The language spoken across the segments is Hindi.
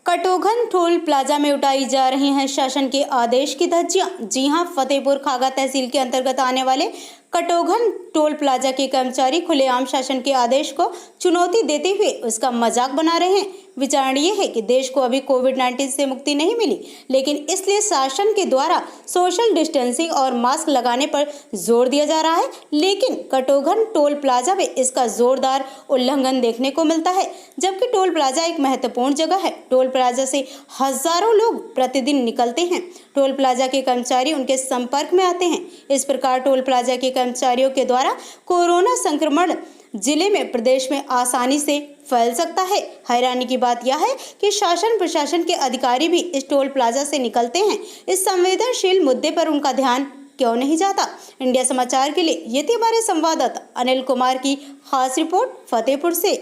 कटोघन टोल प्लाजा में उठाई जा रही हैं शासन के आदेश की धज्जियां। जी हां, फतेहपुर खागा तहसील के अंतर्गत आने वाले कटोघन टोल प्लाजा के कर्मचारी खुलेआम शासन के आदेश को चुनौती देते हुए उसका मजाक बना रहे हैं। विचारण ये है कि देश को अभी कोविड-19 से मुक्ति नहीं मिली, लेकिन इसलिए शासन के द्वारा सोशल डिस्टेंसिंग और मास्क लगाने पर जोर दिया जा रहा है, लेकिन कटोघन टोल प्लाजा में इसका जोरदार उल्लंघन देखने को मिलता है। जबकि टोल प्लाजा एक महत्वपूर्ण जगह है। टोल प्लाजा से हजारों लोग प्रतिदिन निकलते हैं। टोल प्लाजा के कर्मचारी उनके संपर्क में आते हैं। इस प्रकार टोल प्लाजा के कर्मचारियों के द्वारा कोरोना संक्रमण जिले में, प्रदेश में आसानी से फैल सकता है। हैरानी की बात यह है कि शासन प्रशासन के अधिकारी भी इस टोल प्लाजा से निकलते हैं। इस संवेदनशील मुद्दे पर उनका ध्यान क्यों नहीं जाता? इंडिया समाचार के लिए ये थी हमारे संवाददाता अनिल कुमार की खास रिपोर्ट फतेहपुर से।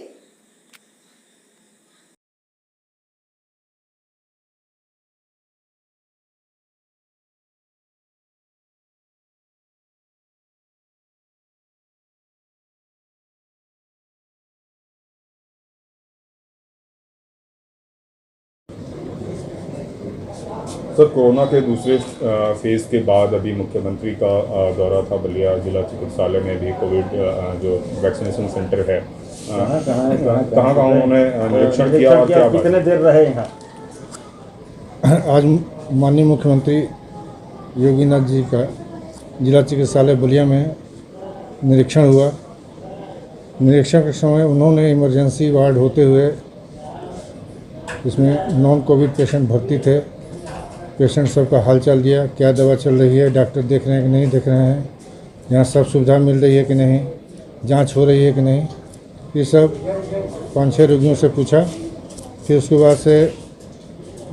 सर, कोरोना के दूसरे फेज़ के बाद अभी मुख्यमंत्री का दौरा था बलिया जिला चिकित्सालय में भी कोविड जो वैक्सीनेशन सेंटर है, कहाँ उन्होंने निरीक्षण किया और क्या कितने देर रहे यहाँ? आज माननीय मुख्यमंत्री योगीनाथ जी का जिला चिकित्सालय बलिया में निरीक्षण हुआ। निरीक्षण के समय उन्होंने इमरजेंसी वार्ड होते हुए इसमें नॉन कोविड पेशेंट भर्ती थे, पेशेंट सबका हालचाल लिया, क्या दवा चल रही है, डॉक्टर देख रहे हैं कि नहीं देख रहे हैं, यहाँ सब सुविधा मिल रही है कि नहीं, जांच हो रही है कि नहीं, ये सब 5-6 रोगियों से पूछा। फिर उसके बाद से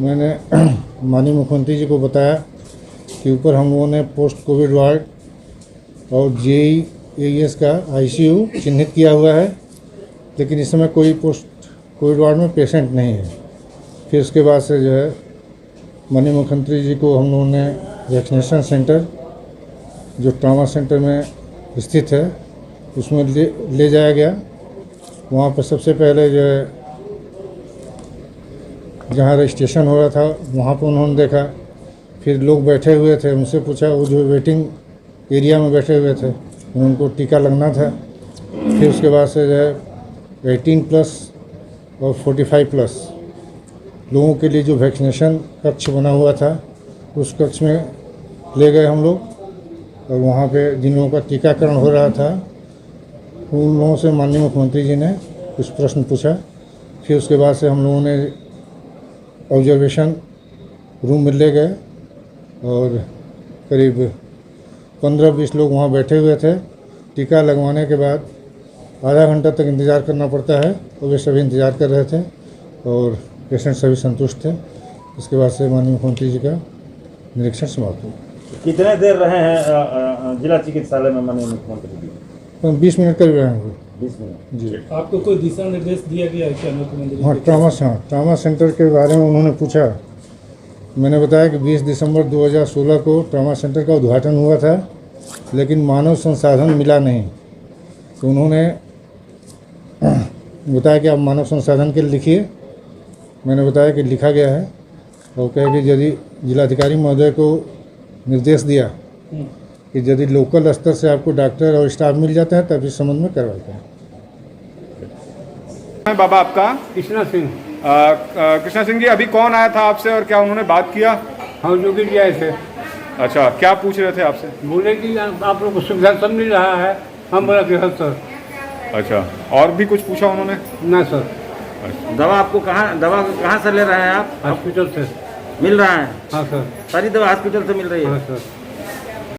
मैंने माननीय मुख्यमंत्री जी को बताया कि ऊपर हम लोगों ने पोस्ट कोविड वार्ड और JEAS का ICU चिन्हित किया हुआ है, लेकिन इस समय कोई पोस्ट कोविड वार्ड में पेशेंट नहीं है। फिर उसके बाद से जो है माननीय मुख्यमंत्री जी को हम लोगों ने वैक्सीनेशन सेंटर जो ट्रॉमा सेंटर में स्थित है उसमें ले जाया गया। वहाँ पर सबसे पहले जो है जहाँ रजिस्ट्रेशन हो रहा था वहाँ पर उन्होंने देखा। फिर लोग बैठे हुए थे, उनसे पूछा, वो जो वेटिंग एरिया में बैठे हुए थे उनको टीका लगना था। फिर उसके बाद से जो है 18+ और 45+ लोगों के लिए जो वैक्सीनेशन कक्ष बना हुआ था उस कक्ष में ले गए हम लोग, और वहाँ पे जिन लोगों का टीकाकरण हो रहा था उन लोगों से माननीय मुख्यमंत्री जी ने कुछ प्रश्न पूछा। फिर उसके बाद से हम लोगों ने ऑब्जर्वेशन रूम में ले गए और करीब 15-20 लोग वहाँ बैठे हुए थे। टीका लगवाने के बाद आधा घंटा तक इंतज़ार करना पड़ता है, और वे सभी इंतज़ार कर रहे थे और पेशेंट सभी संतुष्ट थे। इसके बाद से माननीय मुख्यमंत्री जी का निरीक्षण समाप्त हुआ। कितने देर रहे हैं जिला चिकित्सालय में माननीय मुख्यमंत्री जी? 20 मिनट करीब रहे होंगे। 20 मिनट जी। आपको कोई दिशा निर्देश दिया गया है क्या मुख्यमंत्री? हाँ, ट्रॉमा सेंटर के बारे में उन्होंने पूछा। मैंने बताया कि 20 दिसंबर 2016 को ट्रॉमा सेंटर का उद्घाटन हुआ था, लेकिन मानव संसाधन मिला नहीं। तो उन्होंने बताया कि आप मानव संसाधन के लिए लिखिए। मैंने बताया कि लिखा गया है, और कहे कि यदि जिलाधिकारी महोदय को निर्देश दिया कि यदि लोकल स्तर से आपको डॉक्टर और स्टाफ मिल जाते हैं तब इस संबंध में करवाते हैं। बाबा आपका? कृष्णा सिंह। कृष्णा सिंह जी, अभी कौन आया था आपसे और क्या उन्होंने बात किया? हम योगी जी आए थे। अच्छा, क्या पूछ रहे थे आपसे? बोले कि आप लोग को सुविधा सब मिल रहा है। हम बोला कि हाँ सर। अच्छा, और भी कुछ पूछा उन्होंने? ना सर। दवा आपको कहाँ से ले रहे हैं आप? हॉस्पिटल से मिल रहा है? हाँ सर। सारी दवा हॉस्पिटल से मिल रही है? हाँ सर।